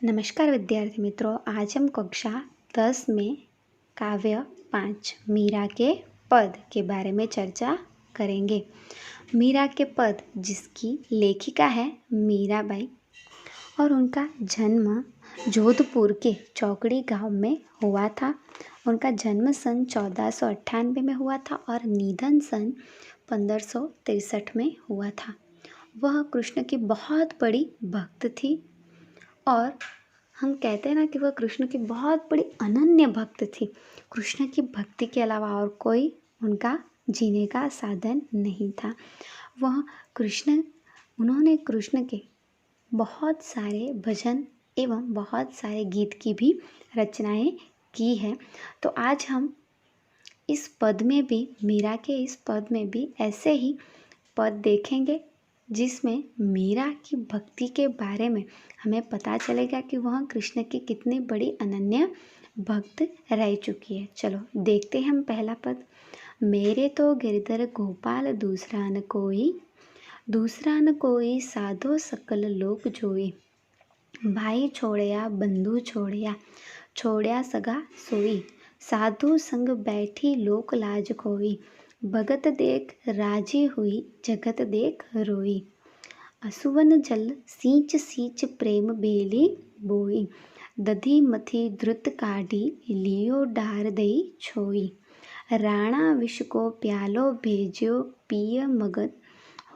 नमस्कार विद्यार्थी मित्रों, आज हम कक्षा 10 में काव्य 5 मीरा के पद के बारे में चर्चा करेंगे। मीरा के पद जिसकी लेखिका है मीराबाई और उनका जन्म जोधपुर के चौकड़ी गांव में हुआ था। उनका जन्म सन 1498 में हुआ था और निधन सन 1563 में हुआ था। वह कृष्ण की बहुत बड़ी भक्त थी और हम कहते हैं ना कि वह कृष्ण की बहुत बड़ी अनन्य भक्त थी। कृष्ण की भक्ति के अलावा और कोई उनका जीने का साधन नहीं था। उन्होंने कृष्ण के बहुत सारे भजन एवं बहुत सारे गीत की भी रचनाएं की है। तो आज हम इस पद में भी, मीरा के इस पद में भी ऐसे ही पद देखेंगे जिसमें मीरा की भक्ति के बारे में हमें पता चलेगा कि वह कृष्ण की कितनी बड़ी अनन्य भक्त रह चुकी है। चलो देखते हैं हम पहला पद। मेरे तो गिरधर गोपाल दूसरा न कोई साधो सकल लोक जोई। भाई छोड़या बंधु छोड़या सगा सोई। साधु संग बैठी लोक लाज खोई। भगत देख राजी हुई जगत देख रोई। असुवन जल सींच सींच प्रेम बेली बोई। दधी मथी द्रुत काढ़ी लियो डार दई छोई। राणा विष को प्यालो भेज्यो पिय मगन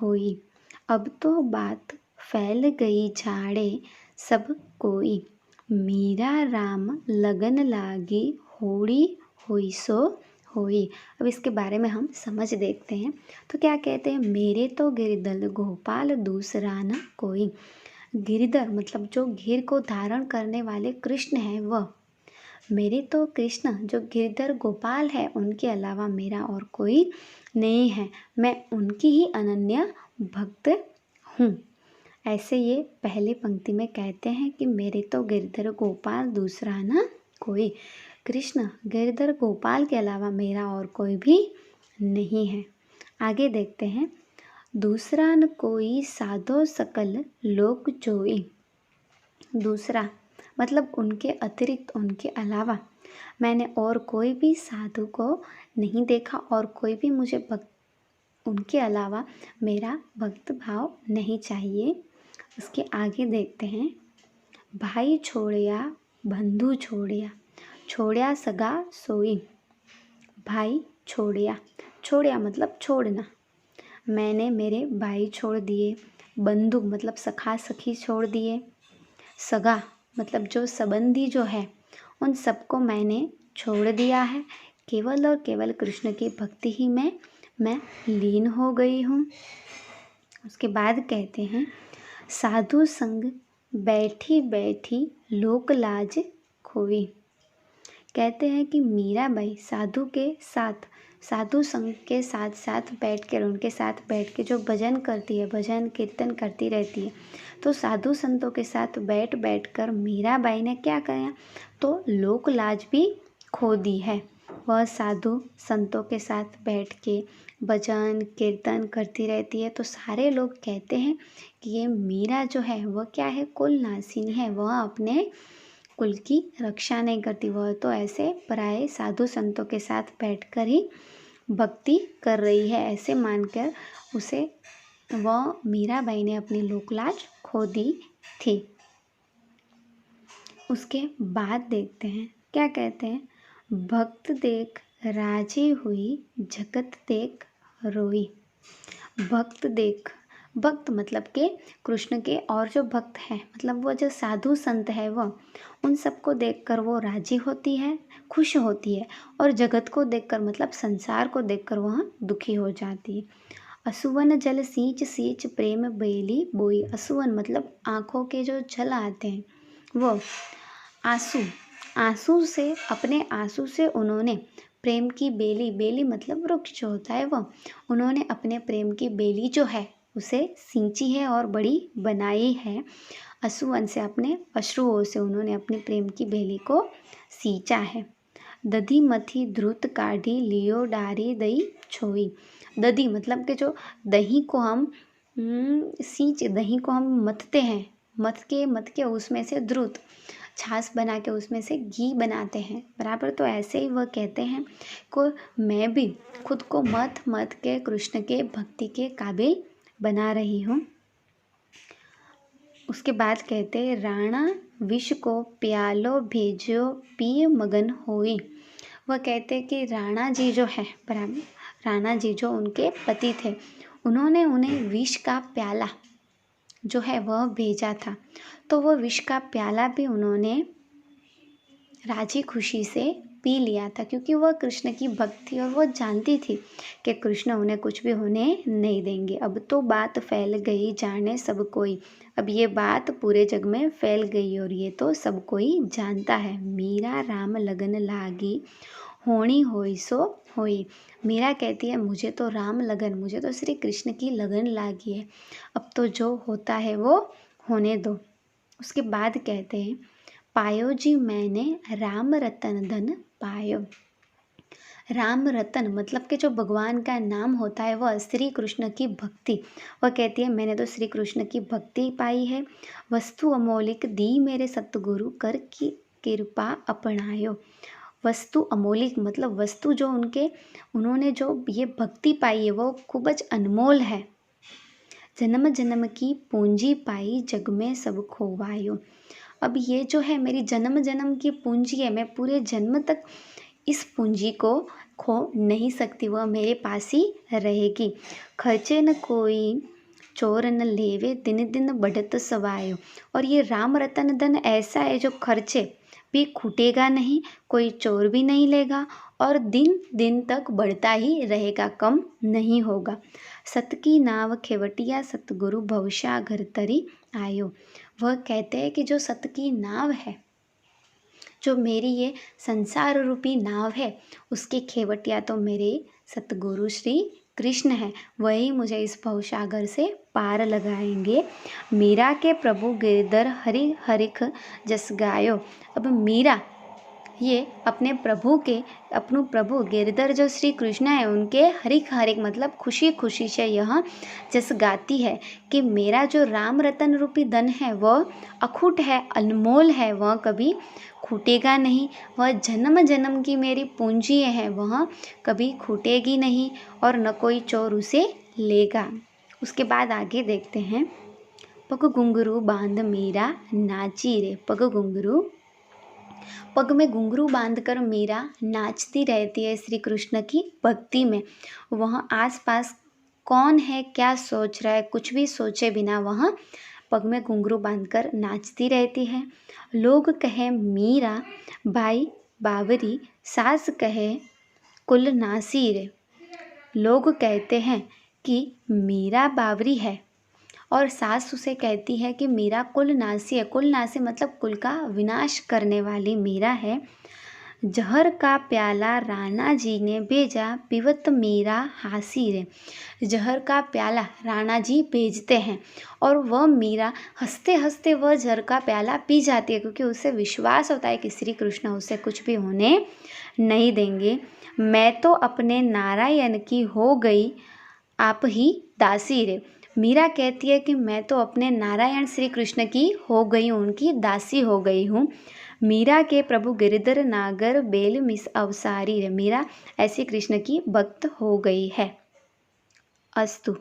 होई। अब तो बात फैल गई झाड़े सब कोई। मीरा राम लगन लागी होड़ी होई सो होई। अब इसके बारे में हम समझ देखते हैं। तो क्या कहते हैं, मेरे तो गिरधर गोपाल दूसरा न कोई। गिरधर मतलब जो गिर को धारण करने वाले कृष्ण हैं वह। मेरे तो कृष्ण जो गिरधर गोपाल है उनके अलावा मेरा और कोई नहीं है। मैं उनकी ही अनन्य भक्त हूँ। ऐसे ये पहली पंक्ति में कहते हैं कि मेरे तो गिरधर गोपाल दूसरा न कोई। कृष्ण गिरधर गोपाल के अलावा मेरा और कोई भी नहीं है। आगे देखते हैं। दूसरा न कोई साधो सकल लोक जोई। दूसरा मतलब उनके अतिरिक्त, उनके अलावा मैंने और कोई भी साधु को नहीं देखा और कोई भी मुझे उनके अलावा मेरा भक्त भाव नहीं चाहिए। उसके आगे देखते हैं। भाई छोड़या बंधु छोड़या सगा सोई। भाई छोड़या मतलब छोड़ना। मैंने मेरे भाई छोड़ दिए। बंधु मतलब सखा सखी छोड़ दिए। सगा मतलब जो संबंधी जो है उन सबको मैंने छोड़ दिया है। केवल और केवल कृष्ण की भक्ति ही में मैं लीन हो गई हूँ। उसके बाद कहते हैं। साधु संग बैठी बैठी लोक लाज खोई। कहते हैं कि मीराबाई साधु संग के साथ साथ उनके साथ बैठ के जो भजन करती है, भजन कीर्तन करती रहती है। तो साधु संतों के साथ बैठ कर मीराबाई ने क्या किया, तो लोक लाज भी खो दी है। वह साधु संतों के साथ बैठ के भजन कीर्तन करती रहती है। तो सारे लोग कहते हैं कि ये मीरा जो है वह क्या है, कुल नासिनी है। वह अपने कुल की रक्षा नहीं करती। वह तो ऐसे पराये साधु संतों के साथ बैठकर ही भक्ति कर रही है, ऐसे मानकर वह मीराबाई ने अपनी लोकलाज खो दी थी। उसके बाद देखते हैं क्या कहते हैं। भक्त देख राजी हुई जगत देख रोई। भक्त मतलब के कृष्ण के और जो भक्त है मतलब वो जो साधु संत है वह उन सबको देखकर वो राजी होती है, खुश होती है। और जगत को देखकर मतलब संसार को देखकर वह दुखी हो जाती है। असुवन जल सींच सींच प्रेम बेली बोई। असुवन मतलब आँखों के जो जल आते हैं वो अपने आंसू से उन्होंने प्रेम की बेली मतलब वृक्ष जो होता है वह, उन्होंने अपने प्रेम की बेली जो है उसे सींची है और बड़ी बनाई है। असुवन से अपने अश्रुओं से उन्होंने अपने प्रेम की बेली को सींचा है। दधी मथी द्रुत काढ़ी लियो डारी दई छोई। दधी मतलब कि जो दही को हम मथते हैं मथ के उसमें से दूध छाछ बना के उसमें से घी बनाते हैं बराबर। तो ऐसे ही वह कहते हैं को मैं भी खुद को मथ के कृष्ण के भक्ति के काबिल बना रही हूँ। उसके बाद कहते हैं राणा विष को प्यालो भेजो पिय मगन होई। वह कहते कि राणा जी जो है बराबर, राणा जी जो उनके पति थे, उन्होंने उन्हें विष का प्याला जो है वह भेजा था। तो वह विष का प्याला भी उन्होंने राजी खुशी से पी लिया था, क्योंकि वह कृष्ण की भक्त थी और वह जानती थी कि कृष्ण उन्हें कुछ भी होने नहीं देंगे। अब तो बात फैल गई जाने सब कोई, अब ये बात पूरे जग में फैल गई और ये तो सब कोई जानता है। मीरा राम लगन लागी होनी होई सो होई। मीरा कहती है मुझे तो राम लगन, मुझे तो श्री कृष्ण की लगन लागी है, अब तो जो होता है वो होने दो। उसके बाद कहते हैं पायो जी मैंने राम रतन धन पायो। राम रतन मतलब कि जो भगवान का नाम होता है वह श्री कृष्ण की भक्ति। वह कहती है मैंने तो श्री कृष्ण की भक्ति पाई है। वस्तु अमोलिक दी मेरे सतगुरु कर की कृपा अपनायो। वस्तु अमोलिक मतलब वस्तु जो उन्होंने जो ये भक्ति पाई है वो खूब अनमोल है। जन्म जन्म की पूंजी पाई जग में सब खोवायो। अब ये जो है मेरी जन्म जन्म की पूंजी है, मैं पूरे जन्म तक इस पूंजी को खो नहीं सकती, वह मेरे पास ही रहेगी। खर्चे न कोई चोर न लेवे दिन दिन बढ़त सवायो। और ये राम रतन धन ऐसा है जो खर्चे भी खूटेगा नहीं, कोई चोर भी नहीं लेगा और दिन दिन तक बढ़ता ही रहेगा, कम नहीं होगा। सत की नाव खेवटिया सतगुरु भवशा घर तरी आयो। वह कहते हैं कि जो सत की नाव है, जो मेरी ये संसार रूपी नाव है, उसके खेवटिया तो मेरे सतगुरु श्री कृष्ण है, वही मुझे इस भवसागर से पार लगाएंगे। मीरा के प्रभु गिरधर हरि हरिख जस गायो। अब मीरा ये अपने प्रभु गिरधर जो श्री कृष्ण है उनके हरिख हरिख मतलब खुशी खुशी से यह जस गाती है कि मेरा जो राम रतन रूपी धन है वह अखूट है, अनमोल है, वह कभी खूटेगा नहीं। वह जन्म जन्म की मेरी पूंजी है, वह कभी खूटेगी नहीं और न कोई चोर उसे लेगा। उसके बाद आगे देखते हैं पग घुंघरू बांध मीरा नाची रे। पग में घुंघरू बांधकर मीरा नाचती रहती है श्री कृष्ण की भक्ति में। वह आसपास कौन है, क्या सोच रहा है, कुछ भी सोचे बिना वह पग में घुंघरू बांधकर नाचती रहती है। लोग कहे मीरा भाई बावरी, सास कहे कुल नासी रे। लोग कहते हैं कि मीरा बावरी है और सास उसे कहती है कि मीरा कुल नासी है। कुल नासी मतलब कुल का विनाश करने वाली मीरा है। जहर का प्याला राणा जी ने भेजा पिवत मीरा हासी रे। जहर का प्याला राणा जी भेजते हैं और वह मीरा हंसते हंसते वह जहर का प्याला पी जाती है, क्योंकि उसे विश्वास होता है कि श्री कृष्ण उसे कुछ भी होने नहीं देंगे। मैं तो अपने नारायण की हो गई आप ही दासी रे। मीरा कहती है कि मैं तो अपने नारायण श्री कृष्ण की हो गई हूँ, उनकी दासी हो गई हूँ। मीरा के प्रभु गिरधर नागर बेल मिस अवसारी रे। मीरा ऐसी कृष्ण की भक्त हो गई है। अस्तु।